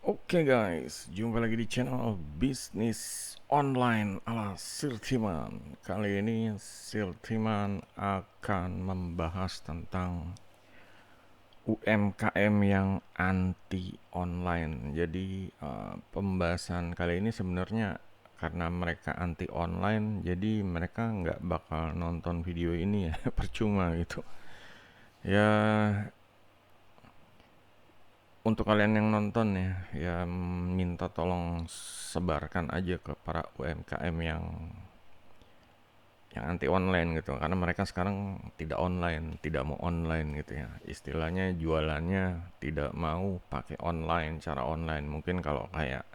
Oke guys, jumpa lagi di channel bisnis online ala Sirtiman. Kali ini Sirtiman akan membahas tentang UMKM yang anti online. Jadi pembahasan kali ini sebenarnya karena mereka anti online, jadi mereka nggak bakal nonton video ini ya, percuma gitu. Ya, untuk kalian yang nonton ya, ya minta tolong sebarkan aja ke para UMKM yang anti online gitu, karena mereka sekarang tidak online, tidak mau online gitu ya. Istilahnya jualannya tidak mau pakai online, cara online. Mungkin kalau kayak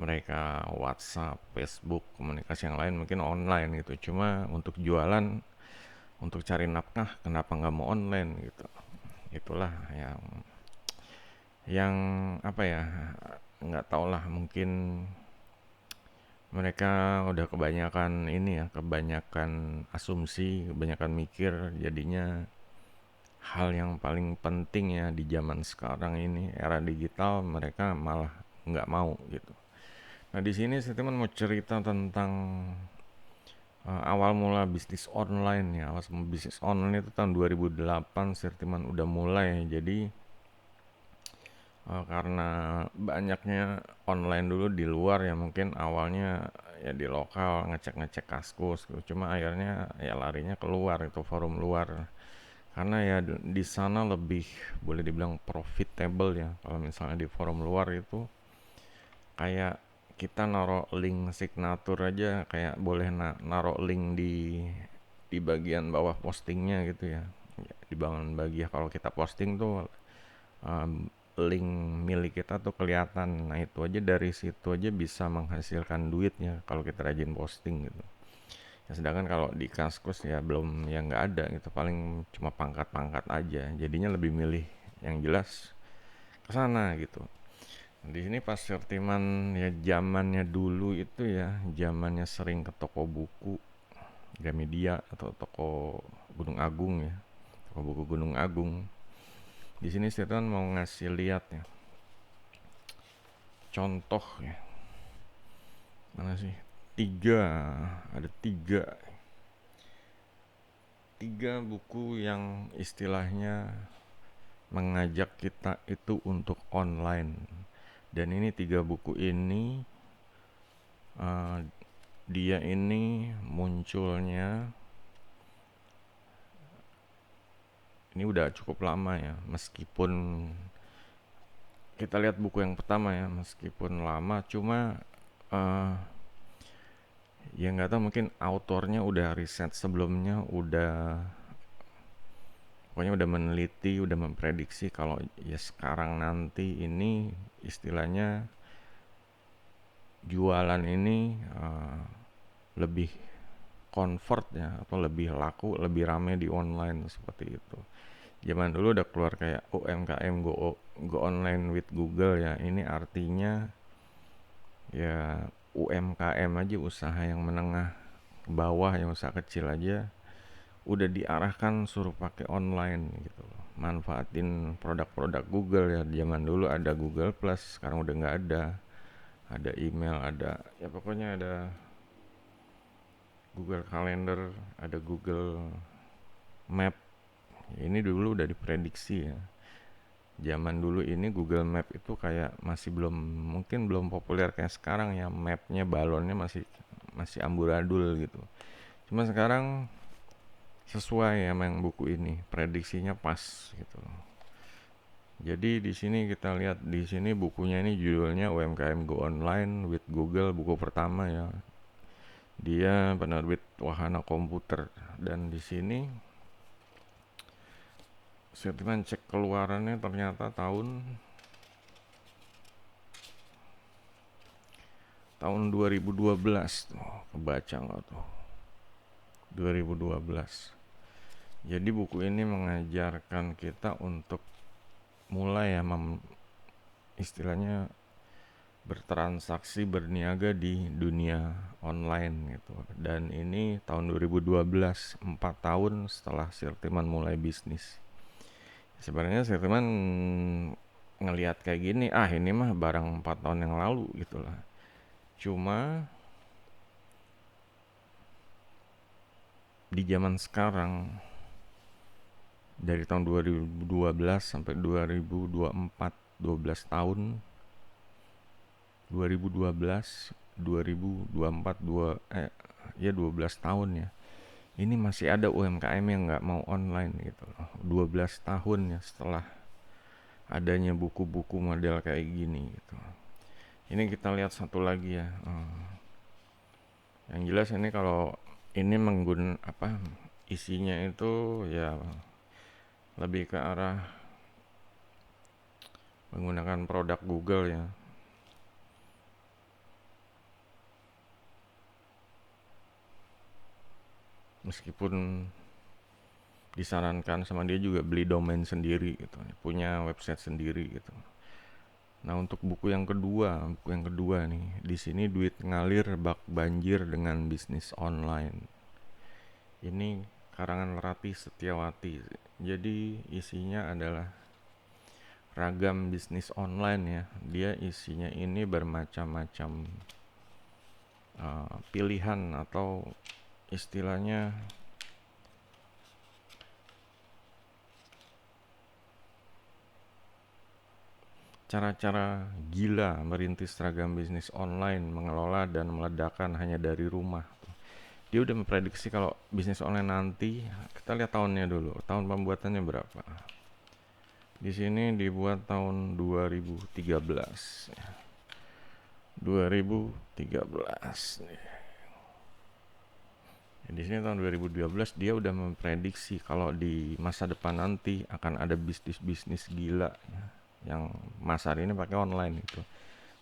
mereka WhatsApp, Facebook, komunikasi yang lain mungkin online gitu. Cuma untuk jualan, untuk cari nafkah, kenapa nggak mau online gitu. Itulah yang apa ya, nggak tau lah, mungkin mereka udah kebanyakan ini ya, kebanyakan asumsi, kebanyakan mikir, jadinya hal yang paling penting ya di zaman sekarang ini, era digital, mereka malah nggak mau gitu. Nah di sini saya teman mau cerita tentang awal mula bisnis online ya. Awal mula bisnis online itu tahun 2008 Sirtiman udah mulai. Jadi karena banyaknya online dulu di luar ya, mungkin awalnya ya di lokal ngecek-ngecek Kaskus gitu. Cuma akhirnya ya larinya keluar, itu forum luar. Karena ya di sana lebih boleh dibilang profitable ya. Kalau misalnya di forum luar itu kayak kita naruh link signature aja, kayak boleh naruh link di bagian bawah postingnya gitu ya. Ya, di bagian kalau kita posting tuh um, link milik kita tuh kelihatan. Nah itu aja, dari situ aja bisa menghasilkan duitnya kalau kita rajin posting gitu. Ya, sedangkan kalau di Kaskus ya belum, ya nggak ada gitu, paling cuma pangkat-pangkat aja. Jadinya lebih milih yang jelas ke sana gitu. Di sini pas Sertiman ya zamannya dulu itu ya, zamannya sering ke toko buku Gramedia atau toko Gunung Agung ya, toko buku Gunung Agung. Di sini Sertiman mau ngasih lihat ya, contoh ya, mana sih, tiga, ada tiga buku yang istilahnya mengajak kita itu untuk online. Dan ini tiga buku ini uh, dia ini munculnya ini udah cukup lama ya, meskipun kita lihat buku yang pertama ya, meskipun lama, cuma uh, ya nggak tahu, mungkin autornya udah riset sebelumnya, udah pokoknya udah meneliti, udah memprediksi kalau ya sekarang nanti ini istilahnya jualan ini lebih convert ya, atau lebih laku, lebih rame di online seperti itu. Zaman dulu udah keluar kayak UMKM go online with Google ya. Ini artinya ya UMKM aja, usaha yang menengah ke bawah, yang usaha kecil aja udah diarahkan suruh pakai online gitu. Manfaatin produk-produk Google ya. Zaman dulu ada Google Plus, sekarang udah nggak ada. Ada email, ada ya pokoknya ada Google Calendar, ada Google Map. Ini dulu udah diprediksi ya. Zaman dulu ini Google Map itu kayak masih belum, mungkin belum populer kayak sekarang ya. Mapnya, balonnya masih masih amburadul gitu. Cuma sekarang sesuai sama yang buku ini, prediksinya pas gitu. Jadi di sini kita lihat, di sini bukunya ini judulnya UMKM Go Online with Google, buku pertama ya. Dia penerbit Wahana Komputer, dan di sini saya cek keluarannya ternyata tahun 2012 tuh, kebaca nggak tuh, 2012. Jadi buku ini mengajarkan kita untuk mulai ya istilahnya bertransaksi, berniaga di dunia online gitu. Dan ini tahun 2012, 4 tahun setelah Sirtiman mulai bisnis. Sebenarnya Sirtiman ngelihat kayak gini, ah ini mah barang 4 tahun yang lalu gitu lah. Cuma di zaman sekarang, dari tahun 2012 sampai 2024, 12 tahun, 2012, 2024, ya 12 tahun ya. Ini masih ada UMKM yang nggak mau online gitu loh. 12 tahun ya setelah adanya buku-buku model kayak gini gitu. Ini kita lihat satu lagi ya. Yang jelas ini kalau ini menggunakan apa, isinya itu ya lebih ke arah menggunakan produk Google ya. Meskipun disarankan sama dia juga beli domain sendiri gitu, punya website sendiri gitu. Nah, untuk buku yang kedua nih, di sini duit ngalir bak banjir dengan bisnis online. Ini karangan Rati Setiawati. Jadi isinya adalah ragam bisnis online ya. Dia isinya ini bermacam-macam pilihan atau istilahnya cara-cara gila merintis ragam bisnis online, mengelola dan meledakkan hanya dari rumah. Dia udah memprediksi kalau bisnis online nanti, kita lihat tahunnya dulu, tahun pembuatannya berapa. Di sini dibuat tahun 2013. 2013 nih. Di sini tahun 2012 dia udah memprediksi kalau di masa depan nanti akan ada bisnis-bisnis gila ya, yang masarin ini pakai online gitu.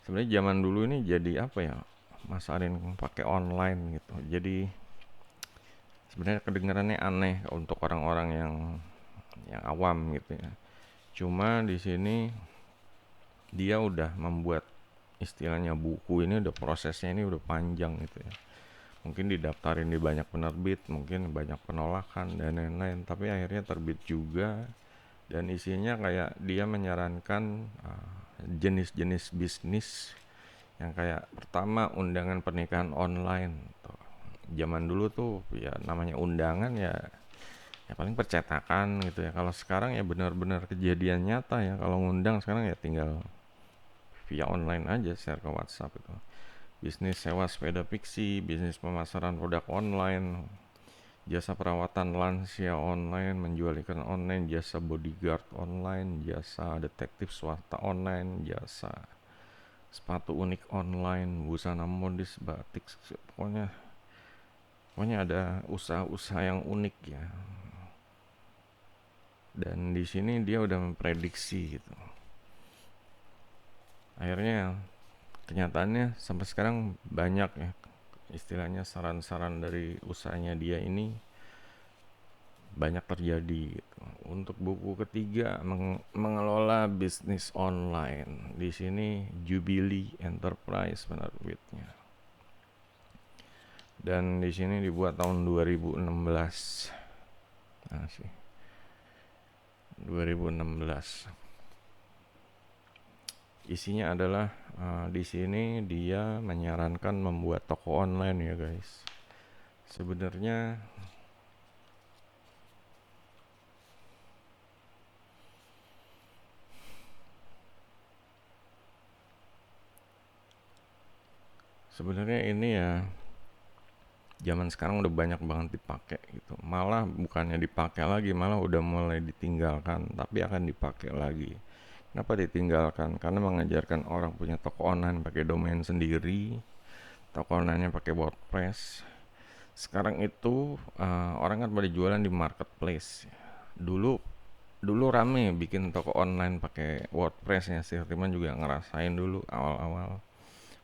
Sebenarnya zaman dulu ini jadi apa ya, masarin pakai online gitu. Jadi sebenarnya kedengarannya aneh untuk orang-orang yang awam gitu ya. Cuma di sini dia udah membuat istilahnya buku ini, udah prosesnya ini udah panjang gitu ya. Mungkin didaftarin di banyak penerbit, mungkin banyak penolakan dan lain-lain, tapi akhirnya terbit juga. Dan isinya kayak dia menyarankan jenis-jenis bisnis yang kayak pertama undangan pernikahan online tuh. Zaman dulu tuh ya namanya undangan ya paling percetakan gitu ya. Kalau sekarang ya benar-benar kejadian nyata ya, kalau ngundang sekarang ya tinggal via online aja, share ke WhatsApp itu. Bisnis sewa sepeda fiksi, bisnis pemasaran produk online, jasa perawatan lansia online, menjual iklan online, jasa bodyguard online, jasa detektif swasta online, jasa sepatu unik online, busana modis, batik, pokoknya ada usaha-usaha yang unik ya. Dan di sini dia udah memprediksi gitu. Akhirnya kenyataannya sampai sekarang banyak ya istilahnya saran-saran dari usahanya dia ini banyak terjadi gitu. Untuk buku ketiga mengelola bisnis online. Di sini Jubilee Enterprise penerbitnya. Dan di sini dibuat tahun 2016. Nah, sih. 2016. Isinya adalah di sini dia menyarankan membuat toko online ya guys. Sebenarnya ini ya zaman sekarang udah banyak banget dipakai gitu. Malah bukannya dipakai lagi, malah udah mulai ditinggalkan, tapi akan dipakai lagi. Kenapa ditinggalkan? Karena mengajarkan orang punya toko online pakai domain sendiri, toko online-nya pakai WordPress. Sekarang itu orang kan pada jualan di marketplace. Dulu dulu rame bikin toko online pakai WordPress ya. Si Hertiman juga ngerasain dulu awal-awal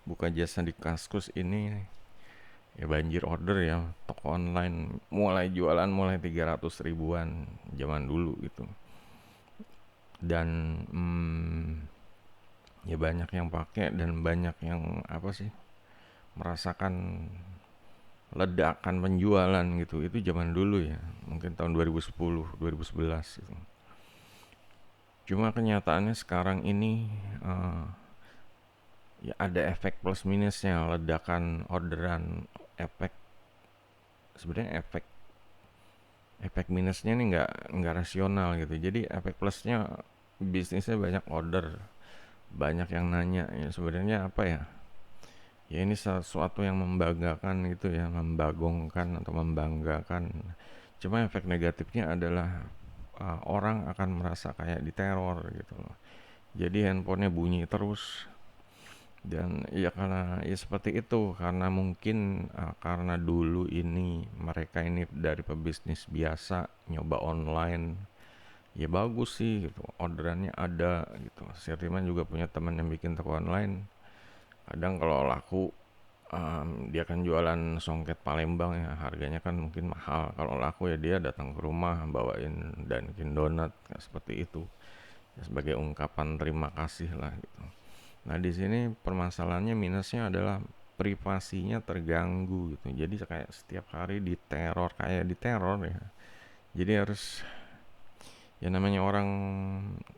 buka jasa di Kaskus ini ya banjir order ya. Toko online mulai jualan mulai 300 ribuan zaman dulu gitu. Dan ya banyak yang pakai dan banyak yang apa sih merasakan ledakan penjualan gitu. Itu zaman dulu ya, mungkin tahun 2010 2011 gitu. Cuma kenyataannya sekarang ini eh, ya ada efek plus minusnya, ledakan orderan, efek sebenarnya efek efek minusnya ini nggak rasional gitu. Jadi efek plusnya bisnisnya banyak order, banyak yang nanya ya sebenarnya apa ya? Ya ini sesuatu yang membanggakan gitu ya, membagongkan atau membanggakan. Cuma efek negatifnya adalah orang akan merasa kayak diteror gitu loh. Jadi handphonenya bunyi terus dan ya karena ya seperti itu karena mungkin karena dulu ini mereka ini dari pebisnis biasa nyoba online ya bagus sih gitu orderannya ada gitu. Sirtiman juga punya teman yang bikin toko online kadang kalau laku dia kan jualan songket Palembang ya harganya kan mungkin mahal kalau laku ya dia datang ke rumah bawain Dunkin Donat ya, seperti itu ya, sebagai ungkapan terima kasih lah gitu. Nah di sini permasalahannya minusnya adalah privasinya terganggu gitu jadi kayak setiap hari diteror kayak diteror ya jadi harus ya namanya orang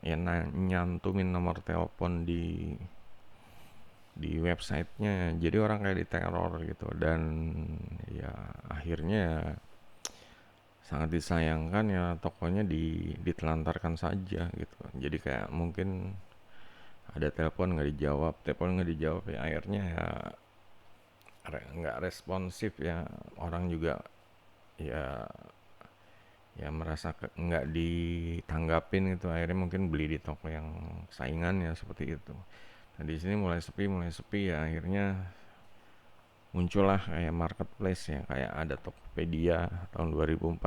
ya nyantumin nomor telepon di websitenya jadi orang kayak diteror gitu dan ya akhirnya sangat disayangkan ya tokonya ditelantarkan saja gitu jadi kayak mungkin ada telepon nggak dijawab ya akhirnya ya nggak responsif ya orang juga ya ya merasa nggak ditanggapin gitu akhirnya mungkin beli di toko yang saingannya seperti itu. Nah di sini mulai sepi ya akhirnya muncullah kayak marketplace ya kayak ada Tokopedia tahun 2014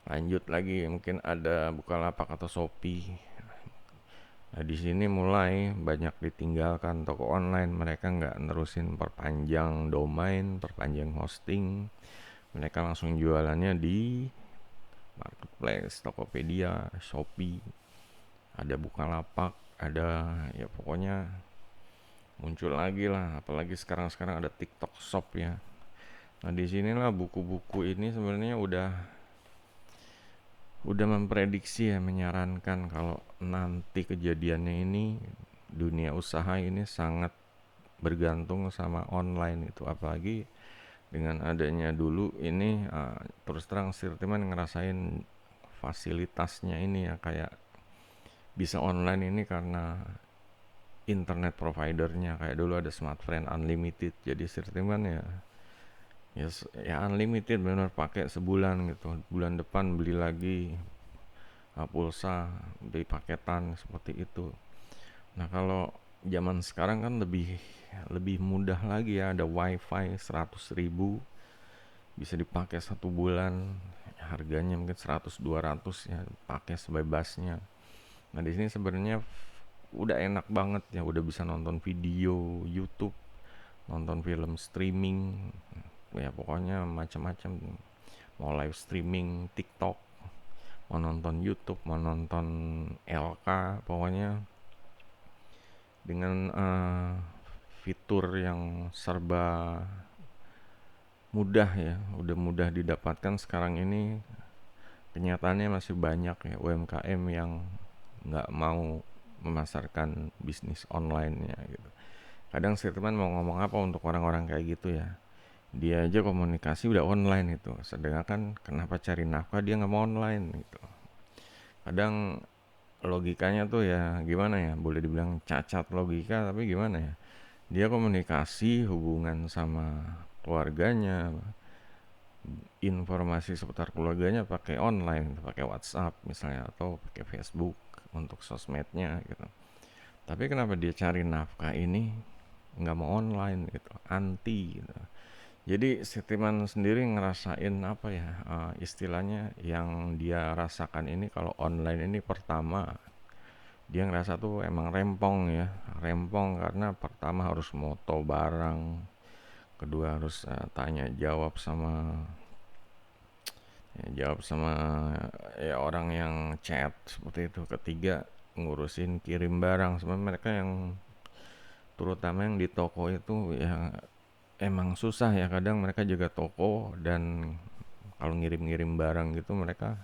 lanjut lagi mungkin ada Bukalapak atau Shopee. Nah di sini mulai banyak ditinggalkan toko online mereka nggak nerusin perpanjang domain perpanjang hosting mereka langsung jualannya di marketplace Tokopedia Shopee ada Bukalapak ada ya pokoknya muncul lagi lah apalagi sekarang ada TikTok Shop ya. Nah, di sinilah buku-buku ini sebenarnya udah memprediksi ya menyarankan kalau nanti kejadiannya ini dunia usaha ini sangat bergantung sama online itu apalagi dengan adanya dulu ini terus terang Sirtiman ngerasain fasilitasnya ini ya kayak bisa online ini karena internet providernya kayak dulu ada Smartfren Unlimited jadi Sirtiman ya ya unlimited benar pakai sebulan gitu bulan depan beli lagi pulsa beli paketan seperti itu. Nah kalau zaman sekarang kan lebih lebih mudah lagi ya ada wifi 100.000 bisa dipakai 1 bulan harganya mungkin 100-200 ya pakai sebebasnya. Nah di sini sebenarnya udah enak banget ya udah bisa nonton video YouTube nonton film streaming ya pokoknya macam-macam mau live streaming TikTok mau nonton YouTube mau nonton LK pokoknya dengan fitur yang serba mudah ya udah mudah didapatkan sekarang ini kenyataannya masih banyak ya UMKM yang nggak mau memasarkan bisnis online-nya gitu. Kadang statement mau ngomong apa untuk orang-orang kayak gitu ya dia aja komunikasi udah online itu sedangkan kenapa cari nafkah dia nggak mau online gitu kadang logikanya tuh ya gimana ya boleh dibilang cacat logika tapi gimana ya dia komunikasi hubungan sama keluarganya informasi seputar keluarganya pakai online pakai WhatsApp misalnya atau pakai Facebook untuk sosmednya gitu tapi kenapa dia cari nafkah ini nggak mau online gitu anti gitu. Jadi Setiman sendiri ngerasain apa ya istilahnya yang dia rasakan ini kalau online ini pertama dia ngerasa tuh emang rempong ya rempong karena pertama harus moto barang kedua harus tanya jawab sama ya orang yang chat seperti itu ketiga ngurusin kirim barang sebenarnya mereka yang terutama yang di toko itu ya emang susah ya kadang mereka jaga toko dan kalau ngirim-ngirim barang gitu mereka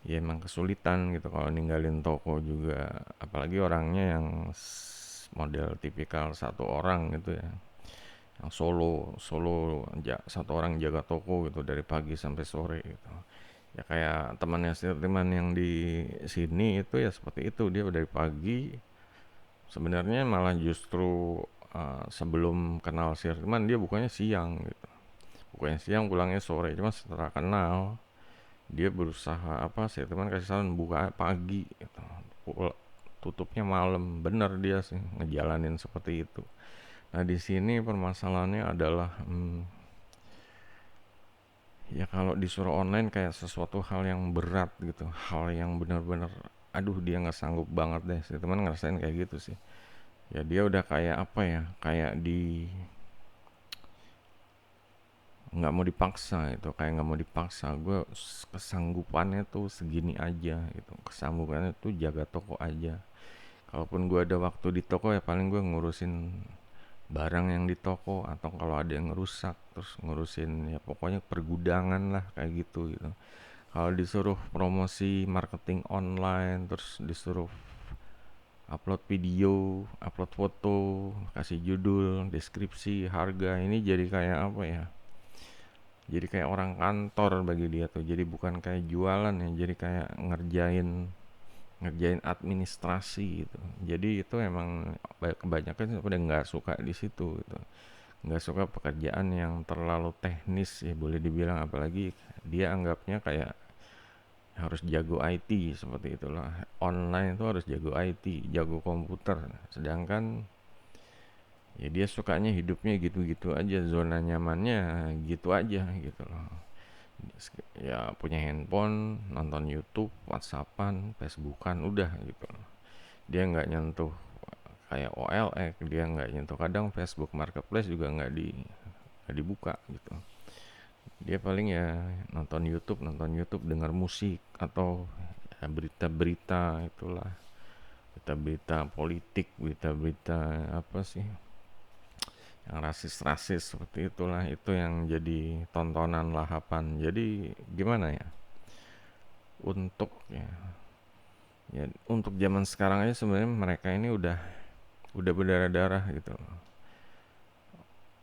ya emang kesulitan gitu kalau ninggalin toko juga, apalagi orangnya yang model tipikal satu orang gitu ya, yang solo solo satu orang jaga toko gitu dari pagi sampai sore gitu. Ya kayak temannya teman yang di sini itu ya seperti itu, dia dari pagi sebenarnya malah justru sebelum kenal Sirman dia bukannya siang gitu, bukannya siang pulangnya sore, cuma setelah kenal dia berusaha apa sih teman kasih saran buka pagi gitu. Tutupnya malam, bener dia sih ngejalanin seperti itu. Nah di sini permasalahannya adalah ya kalau disuruh online kayak sesuatu hal yang berat gitu, hal yang benar-benar aduh dia nggak sanggup banget deh sih teman ngerasain kayak gitu sih. Ya dia udah kayak apa ya, kayak di nggak mau dipaksa itu, kayak nggak mau dipaksa gue, kesanggupannya tuh segini aja gitu, kesanggupannya tuh jaga toko aja. Kalaupun gue ada waktu di toko ya paling gue ngurusin barang yang di toko, atau kalau ada yang rusak terus ngurusin ya pokoknya pergudangan lah kayak gitu gitu. Kalau disuruh promosi marketing online, terus disuruh upload video, upload foto, kasih judul, deskripsi, harga, ini jadi kayak apa ya, jadi kayak orang kantor bagi dia tuh, jadi bukan kayak jualan ya, jadi kayak ngerjain ngerjain administrasi gitu. Jadi itu emang kebanyakan udah nggak suka di situ gitu, nggak suka pekerjaan yang terlalu teknis ya boleh dibilang, apalagi dia anggapnya kayak harus jago IT seperti itulah, online itu harus jago IT, jago komputer, sedangkan ya dia sukanya hidupnya gitu-gitu aja, zona nyamannya gitu aja gitu loh. Ya punya handphone, nonton YouTube, WhatsAppan, Facebookan, udah gitu loh. Dia nggak nyentuh kayak OLX, dia nggak nyentuh, kadang Facebook Marketplace juga nggak dibuka gitu. Dia paling ya nonton YouTube, dengar musik, atau ya berita-berita itulah, berita-berita politik, berita-berita apa sih yang rasis-rasis seperti itulah, itu yang jadi tontonan lahapan. Jadi gimana ya, untuk ya untuk zaman sekarang aja sebenarnya mereka ini udah berdarah-darah gitu loh.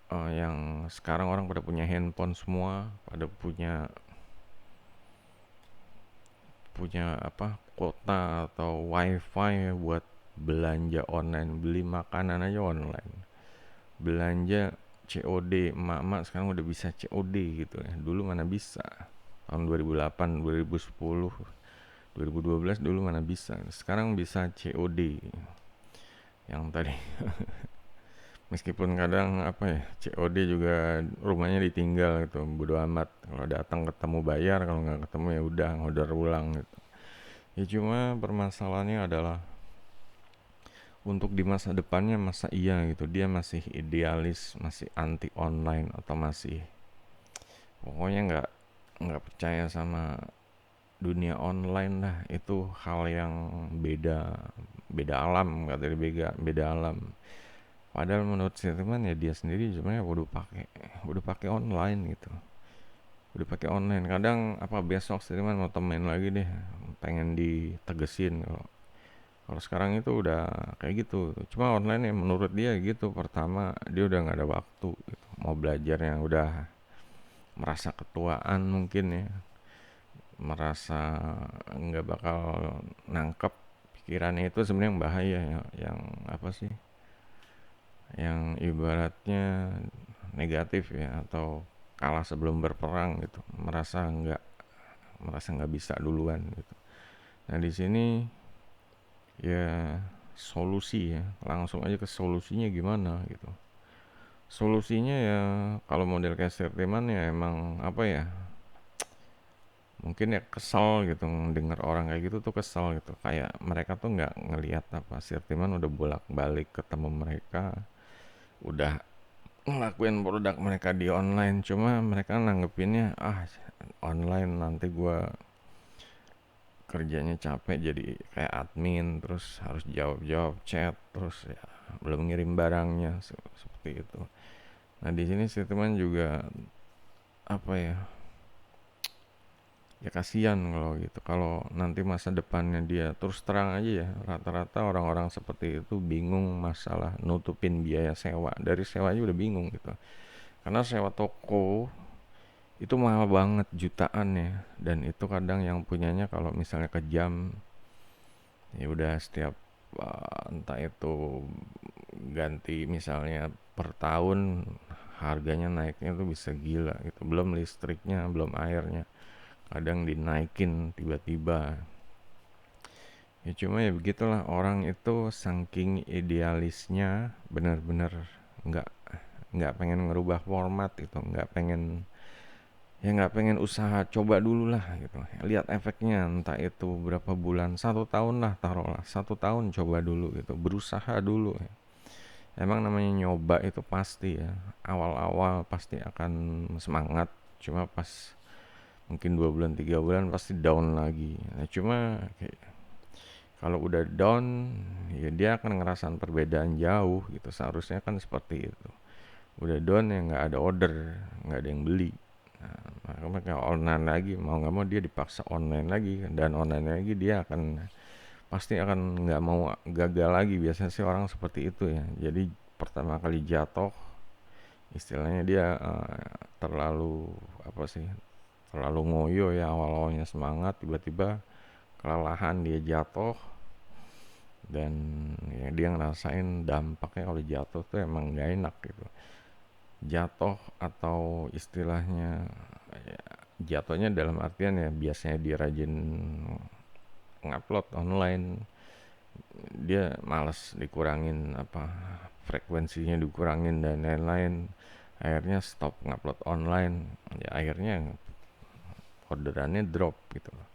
Yang sekarang orang pada punya handphone semua, pada punya punya apa kuota atau wifi buat belanja online, beli makanan aja online, belanja COD, emak-emak sekarang udah bisa COD gitu ya, dulu mana bisa, tahun 2008, 2010, 2012 dulu mana bisa, sekarang bisa COD. Yang tadi meskipun kadang apa ya, COD juga rumahnya ditinggal gitu, bodo amat, kalau datang ketemu bayar, kalau nggak ketemu ya udah ngorder ulang gitu. Ya cuma permasalahannya adalah untuk di masa depannya, masa iya gitu dia masih idealis, masih anti online, atau masih pokoknya nggak percaya sama dunia online lah, itu hal yang beda, beda alam, kata dia, beda beda alam. Padahal menurut si teman ya dia sendiri sebenarnya udah pakai online gitu, udah pakai online. Kadang apa besok si teman mau temen lagi deh, pengen ditegesin kalau kalau sekarang itu udah kayak gitu. Cuma online ya menurut dia gitu, pertama dia udah nggak ada waktu gitu, mau belajar yang udah merasa ketuaan mungkin ya, merasa nggak bakal nangkep pikirannya, itu sebenarnya yang bahaya ya, yang apa sih, yang ibaratnya negatif ya, atau kalah sebelum berperang gitu, merasa nggak bisa duluan gitu. Nah di sini ya solusi ya, langsung aja ke solusinya gimana gitu. Solusinya ya kalau model kayak Sirtiman ya emang apa ya, mungkin ya kesel gitu denger orang kayak gitu tuh, kesel gitu, kayak mereka tuh nggak ngelihat apa Sirtiman udah bolak-balik ketemu mereka, udah ngelakuin produk mereka di online, cuma mereka nanggepinnya online nanti gua kerjanya capek jadi kayak admin, terus harus jawab-jawab chat, terus ya belum ngirim barangnya, seperti itu. Nah di sini Sirtiman juga apa ya, Ya kasihan kalau gitu, kalau nanti masa depannya dia terus terang aja ya, rata-rata orang-orang seperti itu bingung masalah nutupin biaya sewa. Dari sewa aja udah bingung gitu. Karena sewa toko itu mahal banget jutaan ya, dan itu kadang yang punyanya kalau misalnya kejam ya udah setiap entah itu ganti misalnya per tahun harganya naiknya tuh bisa gila gitu. Belum listriknya, belum airnya. Kadang dinaikin tiba-tiba. Ya cuma ya begitulah orang itu saking idealisnya benar-benar nggak nggak pengen ngerubah format itu, nggak pengen usaha coba dulu lah gitu, lihat efeknya entah itu berapa bulan, 1 tahun lah, taruhlah 1 tahun coba dulu gitu, berusaha dulu ya. Emang namanya nyoba itu pasti ya, awal-awal pasti akan semangat, cuma pas mungkin 2 bulan 3 bulan pasti down lagi. Nah cuma kalau udah down ya dia akan ngerasain perbedaan jauh gitu, seharusnya kan seperti itu. Udah down ya nggak ada order, nggak ada yang beli. Nah, makanya online lagi, mau nggak mau dia dipaksa online lagi, dan online lagi dia akan pasti akan nggak mau gagal lagi. Biasanya sih orang seperti itu ya. Jadi pertama kali jatuh, istilahnya dia terlalu apa sih, terlalu ngoyo ya, awal-awalnya semangat, tiba-tiba kelelahan dia jatuh, dan ya dia ngerasain dampaknya kalau jatuh tuh emang gak enak gitu. Jatuh atau istilahnya ya, jatuhnya dalam artian ya biasanya dia rajin ngupload online, dia males dikurangin apa, frekuensinya dikurangin dan lain-lain, akhirnya stop ngupload online, ya akhirnya orderannya drop gitu loh.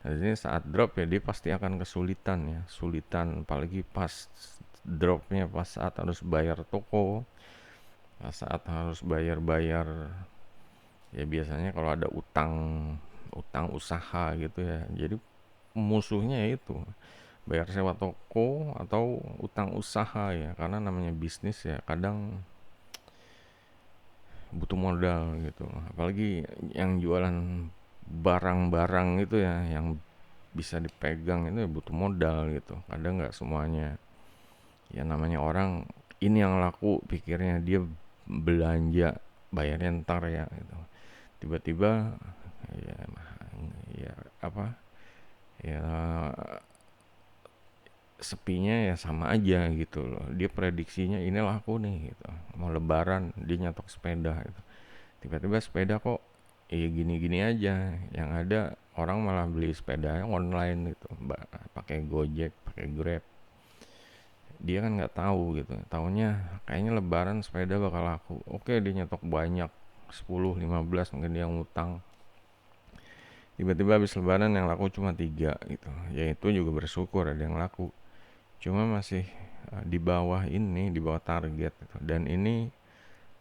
Nah, ini saat drop ya dia pasti akan kesulitan ya, sulitan apalagi pas dropnya, pas saat harus bayar toko, pas saat harus bayar-bayar ya, biasanya kalau ada utang, utang usaha gitu ya. Jadi musuhnya ya itu, bayar sewa toko atau utang usaha ya, karena namanya bisnis ya kadang butuh modal gitu. Apalagi yang jualan barang-barang itu ya, yang bisa dipegang itu ya butuh modal gitu. Kadang nggak semuanya. Ya namanya orang, ini yang laku pikirnya, dia belanja bayarnya ntar ya gitu. Tiba-tiba ya, ya apa ya, sepinya ya sama aja gitu loh. Dia prediksinya ini laku nih gitu. Mau lebaran dia nyetok sepeda gitu. Tiba-tiba sepeda kok ya gini-gini aja. Yang ada orang malah beli sepeda online gitu. Pakai Gojek, pakai Grab. Dia kan nggak tahu gitu. Taunya kayaknya lebaran sepeda bakal laku. Oke, dia nyetok banyak, 10, 15, mungkin dia ngutang. Tiba-tiba habis lebaran yang laku cuma 3 gitu. Ya itu juga bersyukur ada yang laku. Cuma masih di bawah ini, di bawah target gitu. Dan ini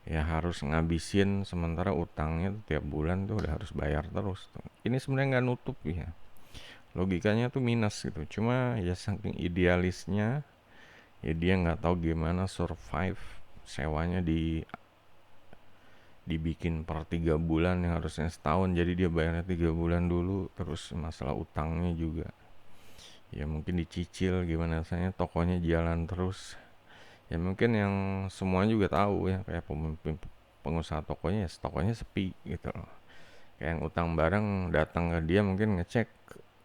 ya harus ngabisin, sementara utangnya tuh tiap bulan tuh udah harus bayar terus tuh. Ini sebenarnya nggak nutup ya, logikanya tuh minus gitu. Cuma ya saking idealisnya ya dia nggak tahu gimana survive, sewanya dibikin per 3 bulan yang harusnya setahun, jadi dia bayarnya 3 bulan dulu. Terus masalah utangnya juga ya mungkin dicicil, gimana rasanya tokonya jalan terus. Ya mungkin yang semua juga tahu ya, kayak pemimpin pengusaha tokonya ya, tokonya sepi gitu loh. Kayak yang utang barang datang ke dia mungkin ngecek,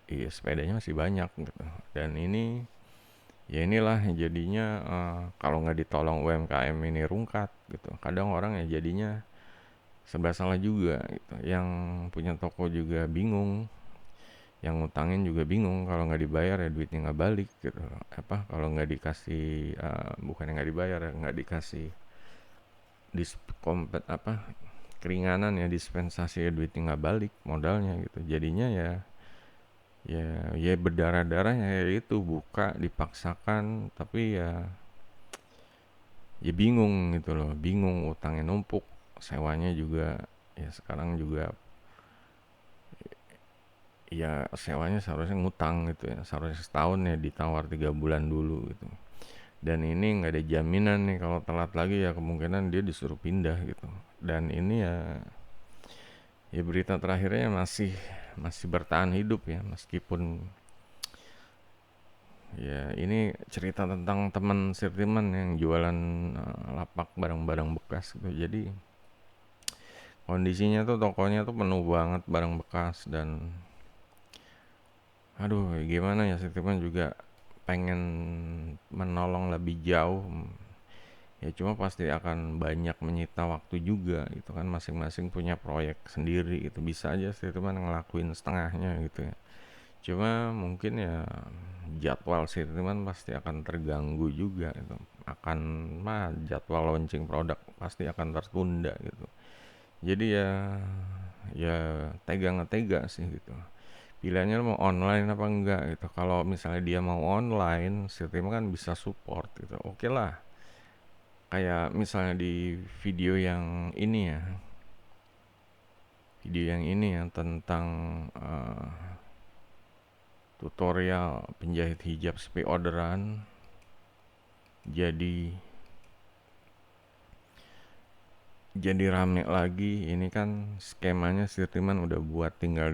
iya sepedanya masih banyak gitu. Dan ini ya inilah jadinya kalau nggak ditolong UMKM ini rungkat gitu. Kadang orang ya jadinya serba salah juga gitu. Yang punya toko juga bingung, yang ngutangin juga bingung, kalau nggak dibayar ya duitnya nggak balik gitu. Apa kalau nggak dikasih bukan yang nggak dibayar ya, nggak dikasih kompet apa, keringanan ya, dispensasi ya, duitnya nggak balik modalnya gitu. Jadinya ya ya berdarah-darah ya, itu buka dipaksakan, tapi ya bingung gitu loh, bingung, utangnya numpuk, sewanya juga ya sekarang juga ya, sewanya seharusnya ngutang gitu ya, seharusnya setahun ya, ditawar 3 bulan dulu gitu. Dan ini nggak ada jaminan nih, kalau telat lagi ya kemungkinan dia disuruh pindah gitu. Dan ini ya berita terakhirnya masih masih bertahan hidup ya, meskipun ya ini cerita tentang teman Sirtiman yang jualan lapak barang-barang bekas gitu. Jadi kondisinya tuh tokonya tuh penuh banget barang bekas, dan aduh gimana ya, Sirtiman juga pengen menolong lebih jauh. Ya cuma pasti akan banyak menyita waktu juga gitu kan, masing-masing punya proyek sendiri gitu. Bisa aja Sirtiman ngelakuin setengahnya gitu ya. Cuma mungkin ya jadwal Sirtiman pasti akan terganggu juga gitu. Akan jadwal launching produk pasti akan tertunda gitu. Jadi ya ya tega ngetega sih gitu. Pilihannya mau online apa enggak gitu. Kalau misalnya dia mau online, Sirtiman kan bisa support gitu. Oke lah. Kayak misalnya di video yang ini ya. Video yang ini ya tentang eh, tutorial penjahit hijab sepi orderan. Jadi rame lagi. Ini kan skemanya Sirtiman udah buat, tinggal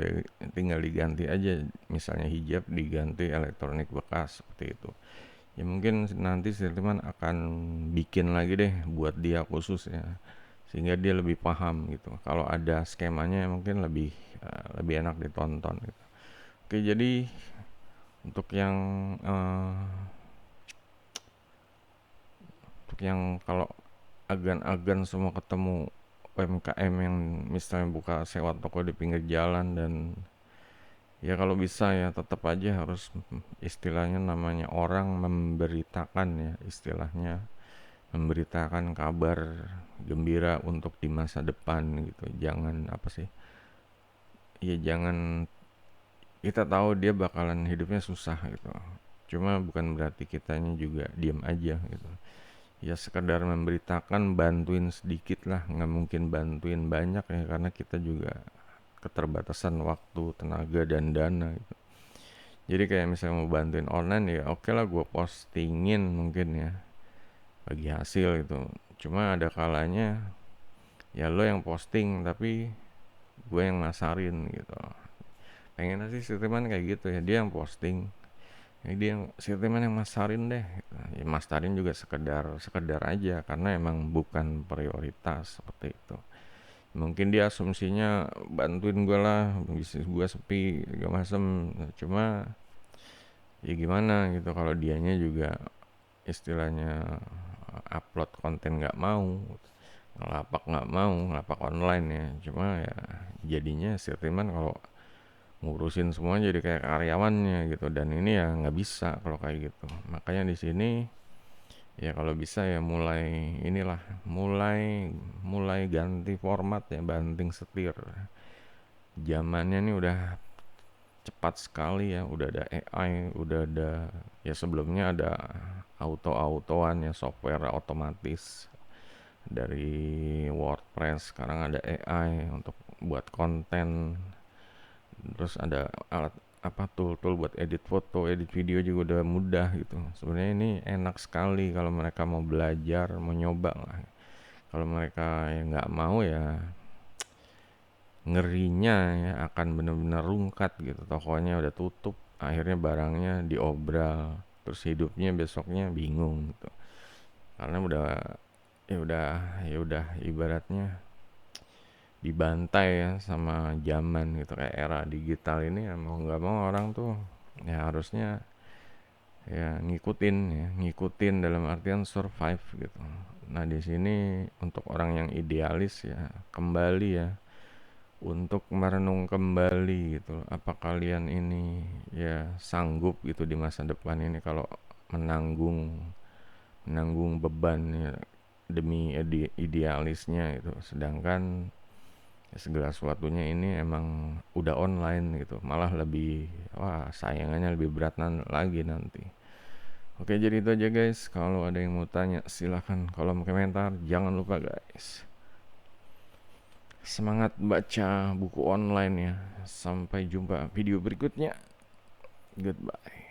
diganti aja, misalnya hijab diganti elektronik bekas seperti itu. Ya mungkin nanti Sirtiman akan bikin lagi deh buat dia khusus ya, sehingga dia lebih paham gitu. Kalau ada skemanya mungkin lebih enak ditonton gitu. Oke, jadi untuk yang eh, kalau agan-agan semua ketemu UMKM yang misalnya buka sewa toko di pinggir jalan, dan ya kalau bisa ya tetap aja harus, istilahnya namanya orang memberitakan ya, istilahnya memberitakan kabar gembira untuk di masa depan gitu. Jangan apa sih, ya jangan, kita tahu dia bakalan hidupnya susah gitu, cuma bukan berarti kitanya juga diam aja gitu. Ya sekedar memberitakan, bantuin sedikit lah, nggak mungkin bantuin banyak ya, karena kita juga keterbatasan waktu, tenaga, dan dana gitu. Jadi kayak misalnya mau bantuin online ya oke lah, gue postingin mungkin ya bagi hasil gitu. Cuma ada kalanya ya lo yang posting tapi gue yang masarin gitu. Pengen sih Sirtiman kayak gitu ya, dia yang posting, ya dia yang Sirtiman yang masarin deh gitu. Ya masarin juga sekedar sekedar aja, karena emang bukan prioritas seperti itu. Mungkin dia asumsinya bantuin gue lah, bisnis gue sepi gak masem. Cuma ya gimana gitu kalau dianya juga istilahnya upload konten nggak mau, ngelapak online ya. Cuma ya jadinya Sirtiman kalau ngurusin semua jadi kayak karyawannya gitu, dan ini ya nggak bisa kalau kayak gitu. Makanya di sini ya kalau bisa ya mulai inilah, mulai mulai ganti format ya, banting setir. Zamannya ini udah cepat sekali ya, udah ada AI, udah ada, ya sebelumnya ada auto-autoan ya, software otomatis dari WordPress. Sekarang ada AI untuk buat konten, terus ada alat apa, tool buat edit foto, edit video juga udah mudah gitu. Sebenarnya ini enak sekali kalau mereka mau belajar, mau nyoba lah. Kalau mereka yang nggak mau ya ngerinya ya akan benar-benar rungkat gitu. Tokonya udah tutup, akhirnya barangnya diobral, terus hidupnya besoknya bingung gitu. Karena udah ya udah ya udah ibaratnya dibantai ya sama zaman gitu, kayak era digital ini ya, mau nggak mau orang tuh ya harusnya ya ngikutin dalam artian survive gitu. Nah di sini untuk orang yang idealis ya kembali ya, untuk merenung kembali gitu, apa kalian ini ya sanggup gitu di masa depan ini kalau menanggung menanggung beban ya, demi idealisnya gitu. Sedangkan ya segala sesuatunya ini emang udah online gitu, malah lebih, wah sayangannya lebih berat lagi nanti. Oke, jadi itu aja guys. Kalau ada yang mau tanya silahkan kolom komentar. Jangan lupa guys, semangat baca buku online ya. Sampai jumpa video berikutnya. Goodbye.